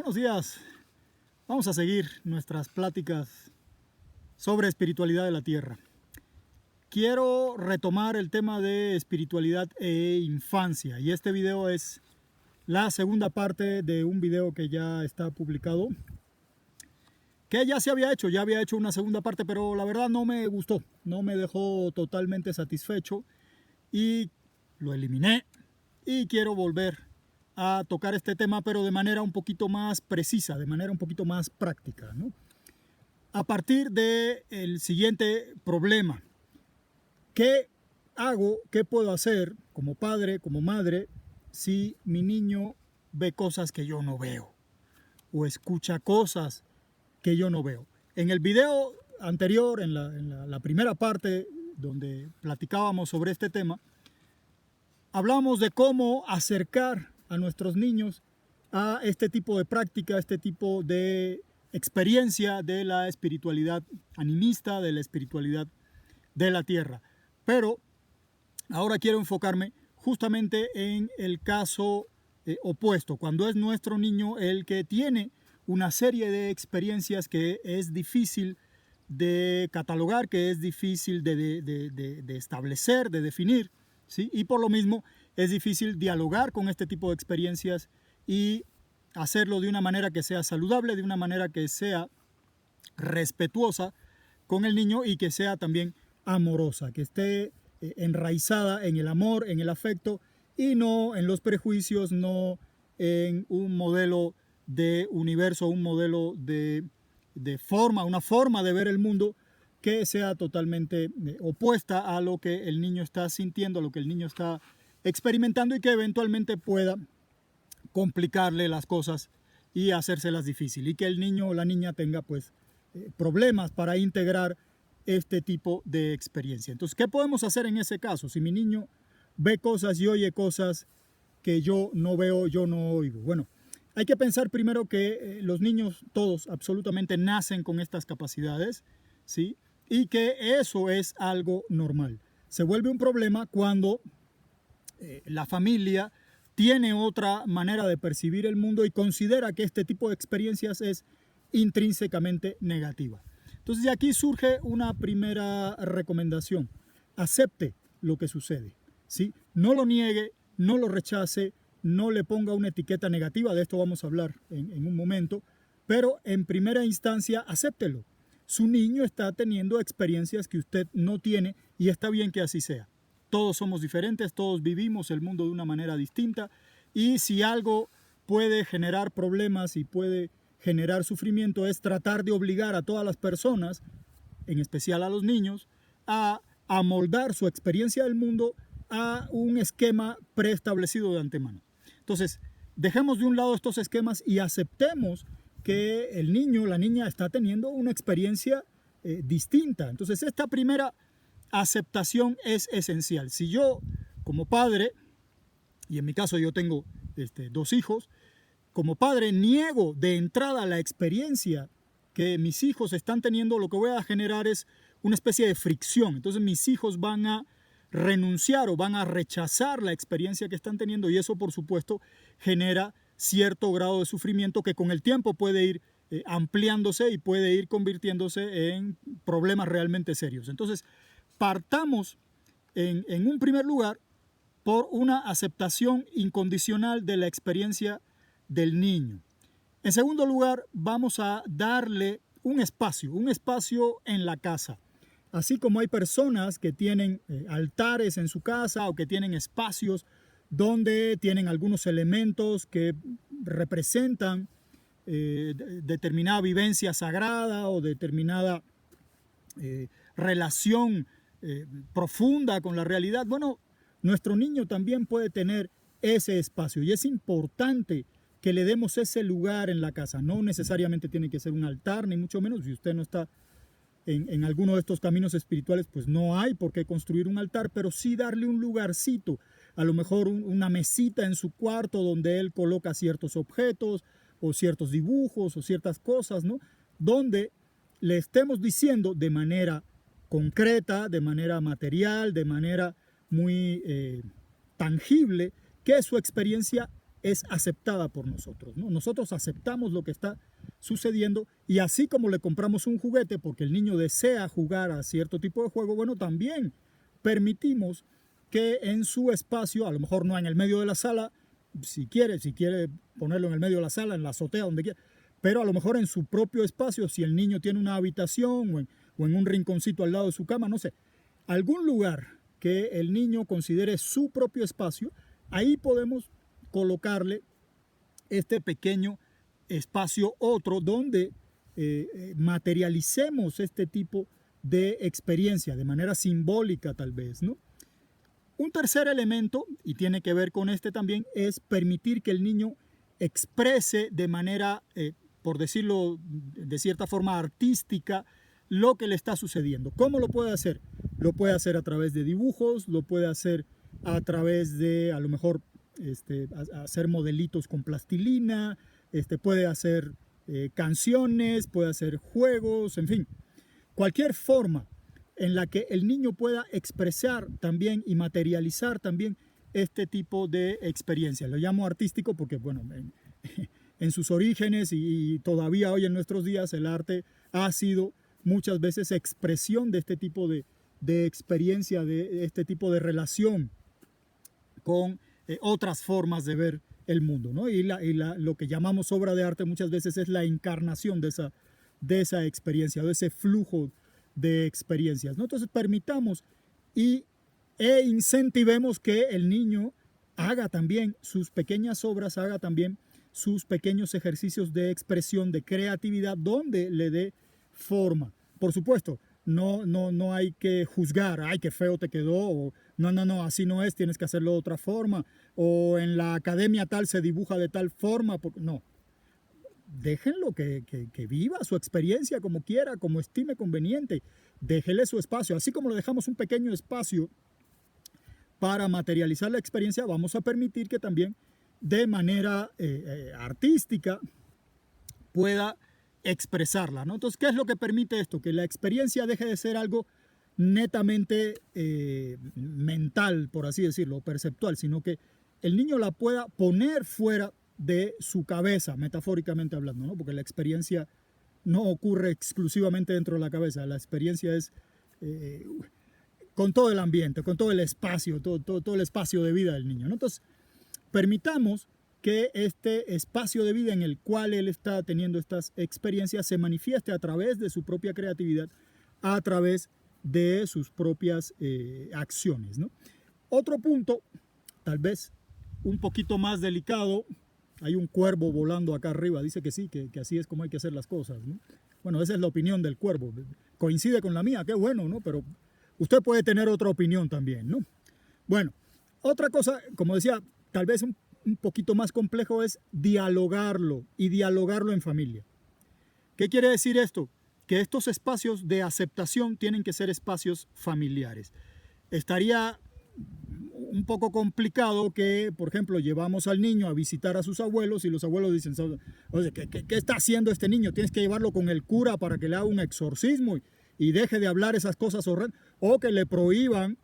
Buenos días. Vamos a seguir nuestras pláticas sobre espiritualidad de la tierra. Quiero retomar el tema de espiritualidad e infancia, y este video es la segunda parte de un video que ya está publicado, que ya se había hecho una segunda parte, pero la verdad no me gustó, no me dejó totalmente satisfecho y lo eliminé, y quiero volver a tocar este tema, pero de manera un poquito más precisa, de manera un poquito más práctica, ¿no? A partir del siguiente problema: ¿qué hago, qué puedo hacer como padre, como madre, si mi niño ve cosas que yo no veo o escucha cosas que yo no veo? En el video anterior, en la primera parte donde platicábamos sobre este tema, hablamos de cómo acercar a nuestros niños a este tipo de práctica, a este tipo de experiencia de la espiritualidad animista, de la espiritualidad de la tierra. Pero ahora quiero enfocarme justamente en el caso opuesto, cuando es nuestro niño el que tiene una serie de experiencias que es difícil de catalogar, que es difícil de establecer, de definir, ¿sí? Y por lo mismo es difícil dialogar con este tipo de experiencias y hacerlo de una manera que sea saludable, de una manera que sea respetuosa con el niño y que sea también amorosa, que esté enraizada en el amor, en el afecto, y no en los prejuicios, no en un modelo de universo, un modelo de forma, una forma de ver el mundo que sea totalmente opuesta a lo que el niño está sintiendo, a lo que el niño está experimentando, y que eventualmente pueda complicarle las cosas y hacérselas difícil, y que el niño o la niña tenga pues problemas para integrar este tipo de experiencia. Entonces, ¿qué podemos hacer en ese caso? Si mi niño ve cosas y oye cosas que yo no veo, yo no oigo. Bueno, hay que pensar primero que los niños todos absolutamente nacen con estas capacidades, ¿sí? Y que eso es algo normal. Se vuelve un problema cuando la familia tiene otra manera de percibir el mundo y considera que este tipo de experiencias es intrínsecamente negativa. Entonces de aquí surge una primera recomendación: acepte lo que sucede, ¿sí? No lo niegue, no lo rechace, no le ponga una etiqueta negativa, de esto vamos a hablar en un momento, pero en primera instancia acéptelo. Su niño está teniendo experiencias que usted no tiene, y está bien que así sea. Todos somos diferentes, todos vivimos el mundo de una manera distinta, y si algo puede generar problemas y puede generar sufrimiento es tratar de obligar a todas las personas, en especial a los niños, a amoldar su experiencia del mundo a un esquema preestablecido de antemano. Entonces, dejemos de un lado estos esquemas y aceptemos que el niño, la niña está teniendo una experiencia distinta. Entonces, esta primera aceptación es esencial. Si yo, como padre, y en mi caso yo tengo 2 hijos, como padre niego de entrada la experiencia que mis hijos están teniendo, lo que voy a generar es una especie de fricción. Entonces mis hijos van a renunciar o van a rechazar la experiencia que están teniendo, y eso por supuesto genera cierto grado de sufrimiento que con el tiempo puede ir ampliándose y puede ir convirtiéndose en problemas realmente serios. Entonces partamos en un primer lugar por una aceptación incondicional de la experiencia del niño. En segundo lugar, vamos a darle un espacio en la casa. Así como hay personas que tienen altares en su casa o que tienen espacios donde tienen algunos elementos que representan determinada vivencia sagrada o determinada relación profunda con la realidad. Bueno, nuestro niño también puede tener ese espacio, y es importante que le demos ese lugar en la casa. No necesariamente tiene que ser un altar, ni mucho menos. Si usted no está en alguno de estos caminos espirituales, pues no hay por qué construir un altar, pero sí darle un lugarcito, a lo mejor una mesita en su cuarto donde él coloca ciertos objetos o ciertos dibujos o ciertas cosas, ¿no? Donde le estemos diciendo de manera concreta, de manera material, de manera muy tangible, que su experiencia es aceptada por nosotros, ¿no? Nosotros aceptamos lo que está sucediendo y así como le compramos un juguete porque el niño desea jugar a cierto tipo de juego, bueno, también permitimos que en su espacio, a lo mejor no en el medio de la sala, si quiere ponerlo en el medio de la sala, en la azotea, donde quiera, pero a lo mejor en su propio espacio, si el niño tiene una habitación o en un rinconcito al lado de su cama, no sé, algún lugar que el niño considere su propio espacio, ahí podemos colocarle este pequeño espacio otro donde materialicemos este tipo de experiencia de manera simbólica tal vez, ¿no? Un tercer elemento, y tiene que ver con este también, es permitir que el niño exprese de manera, por decirlo de cierta forma artística, lo que le está sucediendo. ¿Cómo lo puede hacer? Lo puede hacer a través de dibujos, lo puede hacer a través de, a lo mejor, hacer modelitos con plastilina, puede hacer canciones, puede hacer juegos, en fin, cualquier forma en la que el niño pueda expresar también y materializar también este tipo de experiencia. Lo llamo artístico porque, bueno, en sus orígenes y todavía hoy en nuestros días el arte ha sido muchas veces expresión de este tipo de experiencia, de este tipo de relación con otras formas de ver el mundo, ¿no? Lo que llamamos obra de arte muchas veces es la encarnación de esa experiencia, de ese flujo de experiencias, ¿no? Entonces permitamos e incentivemos que el niño haga también sus pequeñas obras, haga también sus pequeños ejercicios de expresión, de creatividad, donde le dé forma. Por supuesto, no hay que juzgar, ay, qué feo te quedó, o no, así no es, tienes que hacerlo de otra forma, o en la academia tal se dibuja de tal forma, no. Déjenlo que viva su experiencia como quiera, como estime conveniente. Déjele su espacio. Así como le dejamos un pequeño espacio para materializar la experiencia, vamos a permitir que también de manera artística pueda expresarla, ¿no? Entonces, ¿qué es lo que permite esto? Que la experiencia deje de ser algo netamente mental, por así decirlo, perceptual, sino que el niño la pueda poner fuera de su cabeza, metafóricamente hablando, ¿no? Porque la experiencia no ocurre exclusivamente dentro de la cabeza, la experiencia es con todo el ambiente, con todo el espacio, todo el espacio de vida del niño, ¿no? Entonces, permitamos que este espacio de vida en el cual él está teniendo estas experiencias se manifieste a través de su propia creatividad, a través de sus propias acciones, ¿no? Otro punto, tal vez un poquito más delicado, hay un cuervo volando acá arriba, dice que sí, que así es como hay que hacer las cosas, ¿no? Bueno, esa es la opinión del cuervo, coincide con la mía, qué bueno, ¿no? Pero usted puede tener otra opinión también, ¿no? Bueno, otra cosa, como decía, tal vez un poquito más complejo es dialogarlo y dialogarlo en familia. ¿Qué quiere decir esto? Que estos espacios de aceptación tienen que ser espacios familiares. Estaría un poco complicado que, por ejemplo, llevamos al niño a visitar a sus abuelos y los abuelos dicen, oye, ¿qué está haciendo este niño? Tienes que llevarlo con el cura para que le haga un exorcismo y deje de hablar esas cosas horrendas, o que le prohíban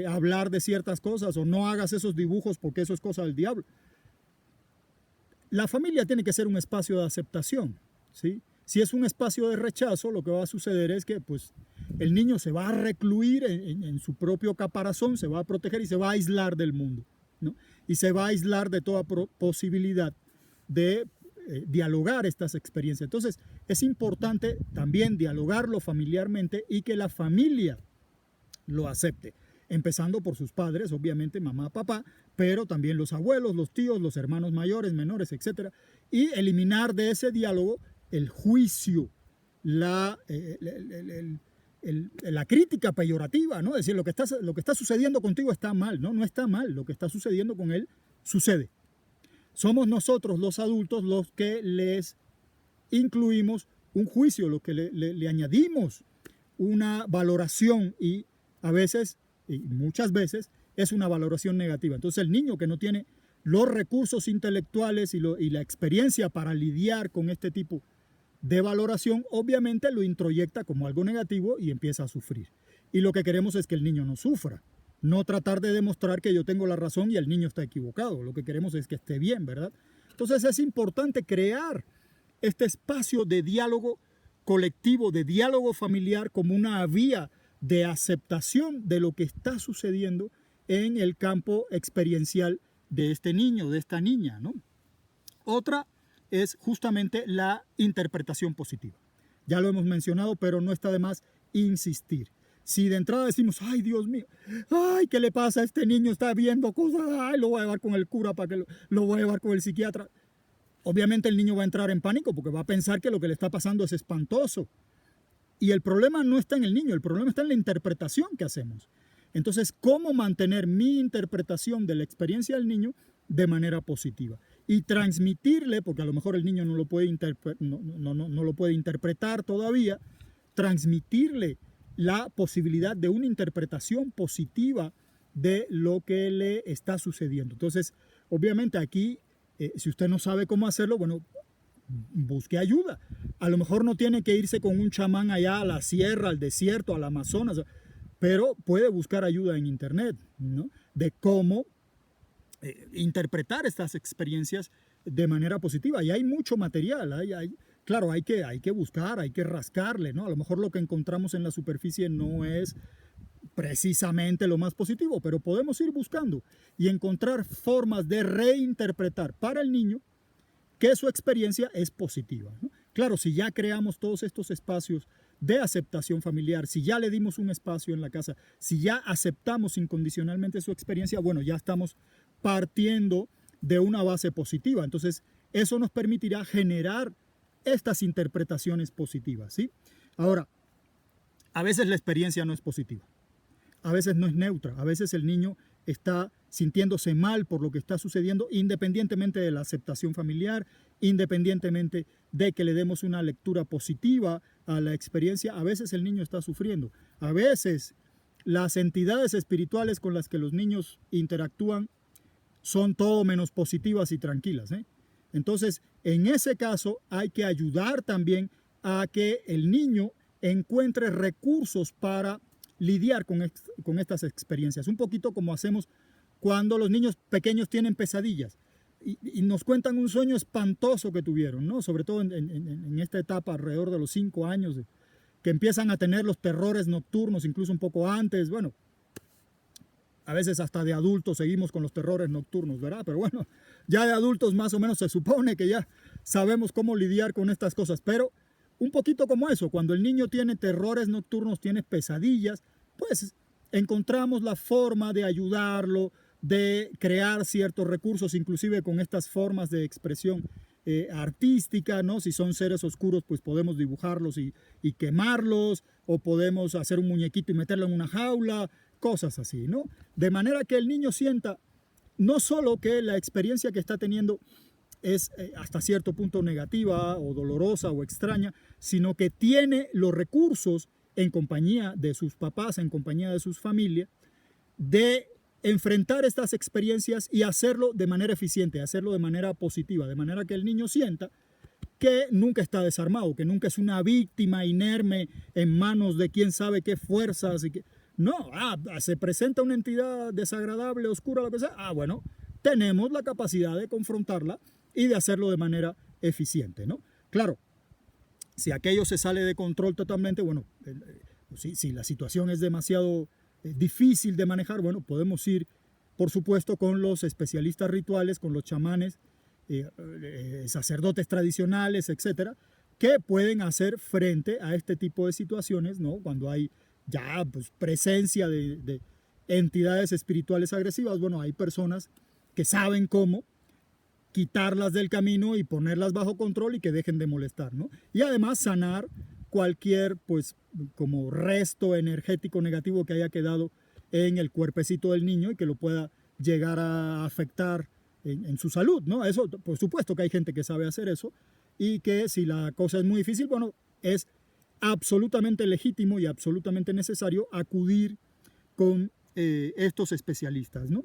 hablar de ciertas cosas, o no hagas esos dibujos porque eso es cosa del diablo. La familia tiene que ser un espacio de aceptación, ¿sí? Si es un espacio de rechazo, lo que va a suceder es que pues, el niño se va a recluir en su propio caparazón, se va a proteger y se va a aislar del mundo, ¿no? Y se va a aislar de toda posibilidad de dialogar estas experiencias. Entonces, es importante también dialogarlo familiarmente y que la familia lo acepte, empezando por sus padres, obviamente mamá, papá, pero también los abuelos, los tíos, los hermanos mayores, menores, etc. Y eliminar de ese diálogo el juicio, la crítica peyorativa, ¿no? Es decir, lo que está sucediendo contigo está mal, ¿no? No está mal, lo que está sucediendo con él sucede. Somos nosotros los adultos los que les incluimos un juicio, los que le añadimos una valoración y a veces, y muchas veces, es una valoración negativa. Entonces el niño que no tiene los recursos intelectuales y la experiencia para lidiar con este tipo de valoración, obviamente lo introyecta como algo negativo y empieza a sufrir. Y lo que queremos es que el niño no sufra. No tratar de demostrar que yo tengo la razón y el niño está equivocado. Lo que queremos es que esté bien, ¿verdad? Entonces es importante crear este espacio de diálogo colectivo, de diálogo familiar, como una vía de aceptación de lo que está sucediendo en el campo experiencial de este niño, de esta niña, ¿no? Otra es justamente la interpretación positiva. Ya lo hemos mencionado, pero no está de más insistir. Si de entrada decimos, ay Dios mío, ay, ¿qué le pasa a este niño? Está viendo cosas, ay, lo voy a llevar con el cura para que lo voy a llevar con el psiquiatra. Obviamente el niño va a entrar en pánico porque va a pensar que lo que le está pasando es espantoso. Y el problema no está en el niño, el problema está en la interpretación que hacemos. Entonces, ¿cómo mantener mi interpretación de la experiencia del niño de manera positiva? Y transmitirle, porque a lo mejor el niño no lo puede, no lo puede interpretar todavía, transmitirle la posibilidad de una interpretación positiva de lo que le está sucediendo. Entonces, obviamente aquí, si usted no sabe cómo hacerlo, bueno, busque ayuda. A lo mejor no tiene que irse con un chamán allá a la sierra, al desierto, al Amazonas, pero puede buscar ayuda en internet, ¿no? De cómo interpretar estas experiencias de manera positiva. Y hay mucho material, claro, hay que buscar, hay que rascarle, ¿no? A lo mejor lo que encontramos en la superficie no es precisamente lo más positivo, pero podemos ir buscando y encontrar formas de reinterpretar para el niño que su experiencia es positiva, ¿no? Claro, si ya creamos todos estos espacios de aceptación familiar, si ya le dimos un espacio en la casa, si ya aceptamos incondicionalmente su experiencia, bueno, ya estamos partiendo de una base positiva. Entonces, eso nos permitirá generar estas interpretaciones positivas, ¿sí? Ahora, a veces la experiencia no es positiva, a veces no es neutra, a veces el niño está sintiéndose mal por lo que está sucediendo, independientemente de la aceptación familiar, independientemente de que le demos una lectura positiva a la experiencia. A veces el niño está sufriendo, a veces las entidades espirituales con las que los niños interactúan son todo menos positivas y tranquilas, ¿eh? Entonces, en ese caso hay que ayudar también a que el niño encuentre recursos para lidiar con estas experiencias. Un poquito como hacemos cuando los niños pequeños tienen pesadillas y nos cuentan un sueño espantoso que tuvieron, ¿no? Sobre todo en esta etapa, alrededor de los 5 años, que empiezan a tener los terrores nocturnos, incluso un poco antes. Bueno, a veces hasta de adultos seguimos con los terrores nocturnos, ¿verdad? Pero bueno, ya de adultos más o menos se supone que ya sabemos cómo lidiar con estas cosas. Pero un poquito como eso, cuando el niño tiene terrores nocturnos, tiene pesadillas, pues encontramos la forma de ayudarlo, de crear ciertos recursos, inclusive con estas formas de expresión artística, ¿no? Si son seres oscuros, pues podemos dibujarlos y quemarlos, o podemos hacer un muñequito y meterlo en una jaula, cosas así, ¿no? De manera que el niño sienta no solo que la experiencia que está teniendo es hasta cierto punto negativa o dolorosa o extraña, sino que tiene los recursos en compañía de sus papás, en compañía de sus familias, de enfrentar estas experiencias y hacerlo de manera eficiente, hacerlo de manera positiva, de manera que el niño sienta que nunca está desarmado, que nunca es una víctima inerme en manos de quién sabe qué fuerzas. No, se presenta una entidad desagradable, oscura, lo que sea. Bueno, tenemos la capacidad de confrontarla y de hacerlo de manera eficiente, ¿no? Claro, si aquello se sale de control totalmente, bueno, si la situación es demasiado difícil de manejar, bueno, podemos ir, por supuesto, con los especialistas rituales, con los chamanes, sacerdotes tradicionales, etcétera, que pueden hacer frente a este tipo de situaciones, ¿no? Cuando hay ya pues, presencia de entidades espirituales agresivas, bueno, hay personas que saben cómo quitarlas del camino y ponerlas bajo control y que dejen de molestar, ¿no? Y además sanar cualquier, pues, como resto energético negativo que haya quedado en el cuerpecito del niño y que lo pueda llegar a afectar en su salud, ¿no? Eso, por supuesto que hay gente que sabe hacer eso y que si la cosa es muy difícil, bueno, es absolutamente legítimo y absolutamente necesario acudir con estos especialistas, ¿no?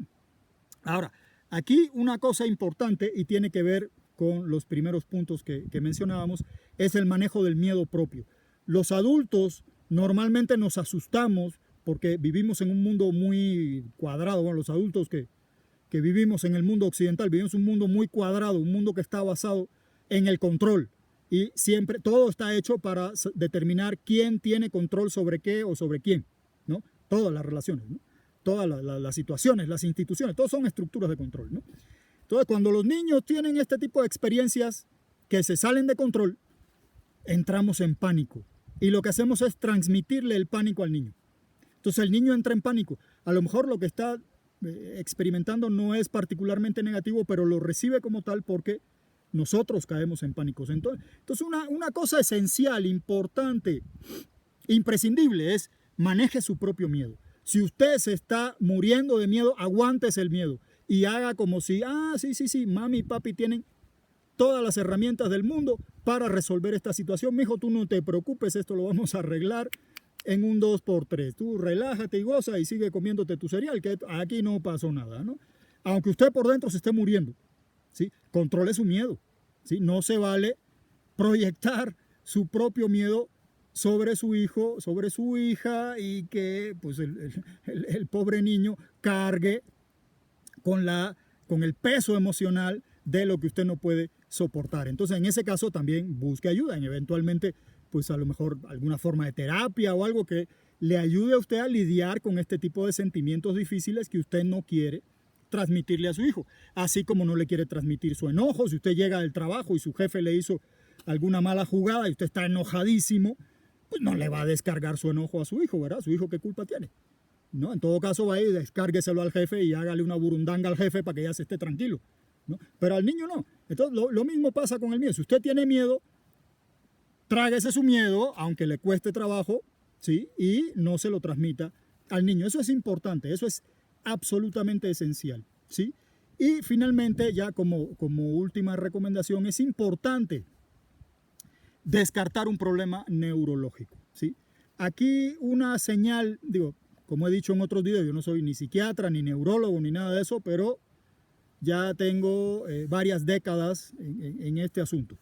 Ahora, aquí una cosa importante y tiene que ver con los primeros puntos que mencionábamos, es el manejo del miedo propio. Los adultos normalmente nos asustamos porque vivimos en un mundo muy cuadrado. Bueno, los adultos que vivimos en el mundo occidental, vivimos un mundo muy cuadrado, un mundo que está basado en el control. Y siempre todo está hecho para determinar quién tiene control sobre qué o sobre quién, ¿no? Todas las relaciones, ¿no? Todas las situaciones, las instituciones, todos son estructuras de control, ¿no? Entonces, cuando los niños tienen este tipo de experiencias que se salen de control, entramos en pánico. Y lo que hacemos es transmitirle el pánico al niño. Entonces, el niño entra en pánico. A lo mejor lo que está experimentando no es particularmente negativo, pero lo recibe como tal porque nosotros caemos en pánicos. Entonces una cosa esencial, importante, imprescindible es maneje su propio miedo. Si usted se está muriendo de miedo, aguántese el miedo y haga como si, sí, mami y papi tienen todas las herramientas del mundo para resolver esta situación. Mijo, tú no te preocupes, esto lo vamos a arreglar en un 2x3. Tú relájate y goza y sigue comiéndote tu cereal, que aquí no pasó nada, ¿no? Aunque usted por dentro se esté muriendo, ¿sí? Controle su miedo, ¿sí? No se vale proyectar su propio miedo sobre su hijo, sobre su hija y que pues, el pobre niño cargue con el peso emocional de lo que usted no puede soportar. Entonces, en ese caso también busque ayuda, eventualmente, pues a lo mejor alguna forma de terapia o algo que le ayude a usted a lidiar con este tipo de sentimientos difíciles que usted no quiere transmitirle a su hijo, así como no le quiere transmitir su enojo. Si usted llega del trabajo y su jefe le hizo alguna mala jugada y usted está enojadísimo, pues no le va a descargar su enojo a su hijo, ¿verdad? ¿Su hijo qué culpa tiene? ¿No? En todo caso, va y descárgueselo al jefe y hágale una burundanga al jefe para que ya se esté tranquilo, ¿no? Pero al niño no. Entonces, lo mismo pasa con el miedo. Si usted tiene miedo, tráguese su miedo, aunque le cueste trabajo, ¿sí? Y no se lo transmita al niño. Eso es importante, eso es absolutamente esencial, ¿sí? Y finalmente, ya como última recomendación, es importante descartar un problema neurológico, ¿sí? Aquí una señal, digo, como he dicho en otros videos, yo no soy ni psiquiatra, ni neurólogo, ni nada de eso, pero ya tengo varias décadas en este asunto.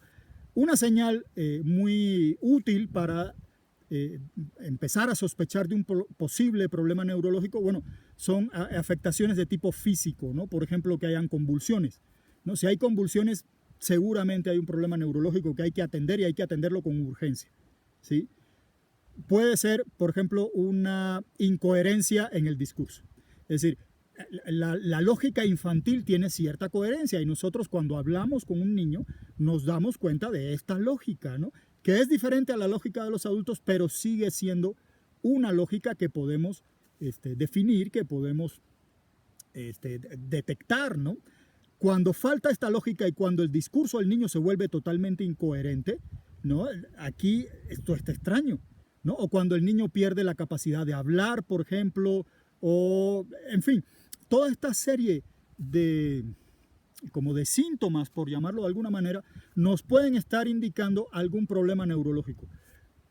Una señal muy útil para empezar a sospechar de un posible problema neurológico, bueno, son afectaciones de tipo físico, ¿no? Por ejemplo, que hayan convulsiones, ¿no? Si hay convulsiones, seguramente hay un problema neurológico que hay que atender y hay que atenderlo con urgencia, ¿sí? Puede ser, por ejemplo, una incoherencia en el discurso. Es decir, la lógica infantil tiene cierta coherencia y nosotros cuando hablamos con un niño nos damos cuenta de esta lógica, ¿no? Que es diferente a la lógica de los adultos, pero sigue siendo una lógica que podemos definir, que podemos detectar, ¿no? Cuando falta esta lógica y cuando el discurso del niño se vuelve totalmente incoherente, ¿no? Aquí esto está extraño, ¿no? O cuando el niño pierde la capacidad de hablar, por ejemplo, o, en fin, toda esta serie de síntomas, por llamarlo de alguna manera, nos pueden estar indicando algún problema neurológico.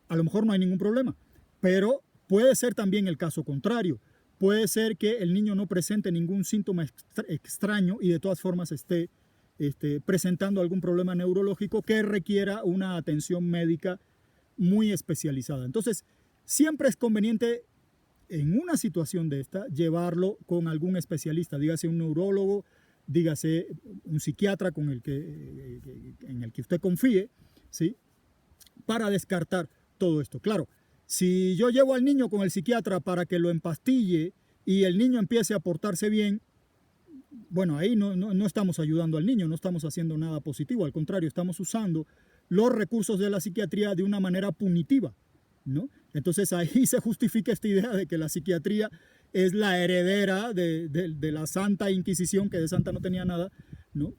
A lo mejor no hay ningún problema, pero puede ser también el caso contrario. Puede ser que el niño no presente ningún síntoma extraño y de todas formas esté presentando algún problema neurológico que requiera una atención médica muy especializada. Entonces, siempre es conveniente en una situación de esta llevarlo con algún especialista, dígase un neurólogo, dígase un psiquiatra en el que usted confíe, ¿sí? Para descartar todo esto. Claro, si yo llevo al niño con el psiquiatra para que lo empastille y el niño empiece a portarse bien, bueno, ahí no estamos ayudando al niño, no estamos haciendo nada positivo, al contrario, estamos usando los recursos de la psiquiatría de una manera punitiva, ¿no? Entonces ahí se justifica esta idea de que la psiquiatría es la heredera de la Santa Inquisición, que de santa no tenía nada, ¿no?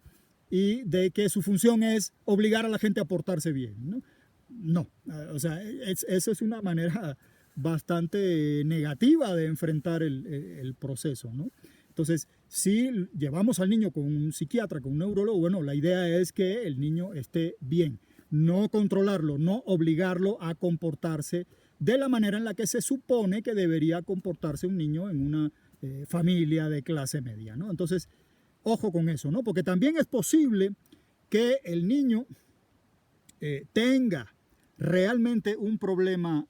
Y de que su función es obligar a la gente a portarse bien, ¿no? No, o sea, eso es una manera bastante negativa de enfrentar el proceso, ¿no? Entonces, si llevamos al niño con un psiquiatra, con un neurólogo, bueno, la idea es que el niño esté bien, no controlarlo, no obligarlo a comportarse de la manera en la que se supone que debería comportarse un niño en una familia de clase media, ¿no? Entonces, ojo con eso, ¿no? Porque también es posible que el niño tenga realmente un problema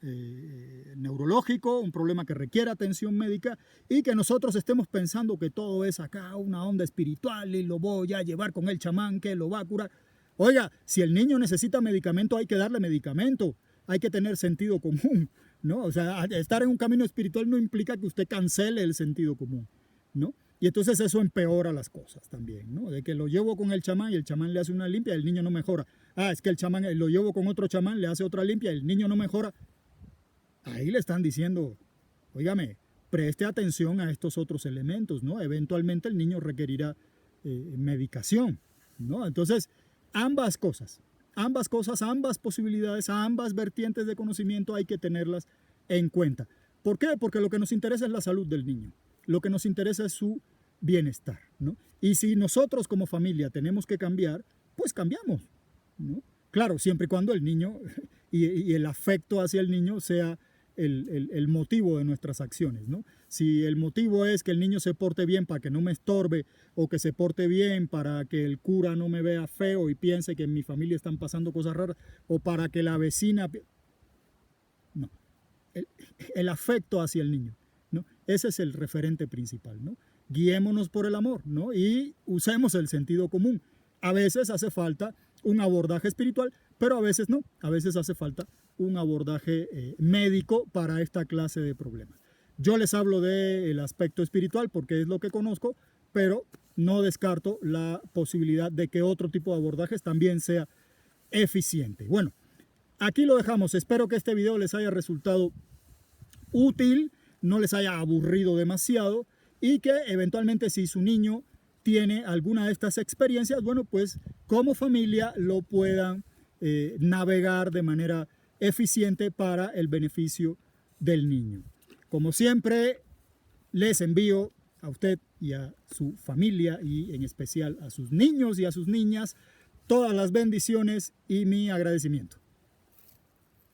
neurológico, un problema que requiere atención médica, y que nosotros estemos pensando que todo es acá una onda espiritual y lo voy a llevar con el chamán que lo va a curar. Oiga, si el niño necesita medicamento, hay que darle medicamento, hay que tener sentido común, ¿no? O sea, estar en un camino espiritual no implica que usted cancele el sentido común, ¿no? Y entonces eso empeora las cosas también, ¿no? De que lo llevo con el chamán y el chamán le hace una limpia y el niño no mejora. Ah, es que el chamán lo llevo con otro chamán, le hace otra limpia y el niño no mejora. Ahí le están diciendo, óigame, preste atención a estos otros elementos, ¿no? Eventualmente el niño requerirá medicación, ¿no? Entonces, ambas cosas, ambas posibilidades, ambas vertientes de conocimiento hay que tenerlas en cuenta. ¿Por qué? Porque lo que nos interesa es la salud del niño. Lo que nos interesa es su bienestar, ¿no? Y si nosotros como familia tenemos que cambiar, pues cambiamos, ¿no? Claro, siempre y cuando el niño y el afecto hacia el niño sea el motivo de nuestras acciones, ¿no? Si el motivo es que el niño se porte bien para que no me estorbe, o que se porte bien para que el cura no me vea feo y piense que en mi familia están pasando cosas raras, o para que la vecina... No, el afecto hacia el niño, ¿no? Ese es el referente principal, ¿no? Guiémonos por el amor, ¿no? Y usemos el sentido común. A veces hace falta un abordaje espiritual, pero a veces no. A veces hace falta un abordaje médico para esta clase de problemas. Yo les hablo del aspecto espiritual porque es lo que conozco, pero no descarto la posibilidad de que otro tipo de abordajes también sea eficiente. Bueno, aquí lo dejamos. Espero que este video les haya resultado útil, no les haya aburrido demasiado, y que eventualmente, si su niño tiene alguna de estas experiencias, bueno, pues como familia lo puedan navegar de manera eficiente para el beneficio del niño. Como siempre, les envío a usted y a su familia, y en especial a sus niños y a sus niñas, todas las bendiciones y mi agradecimiento.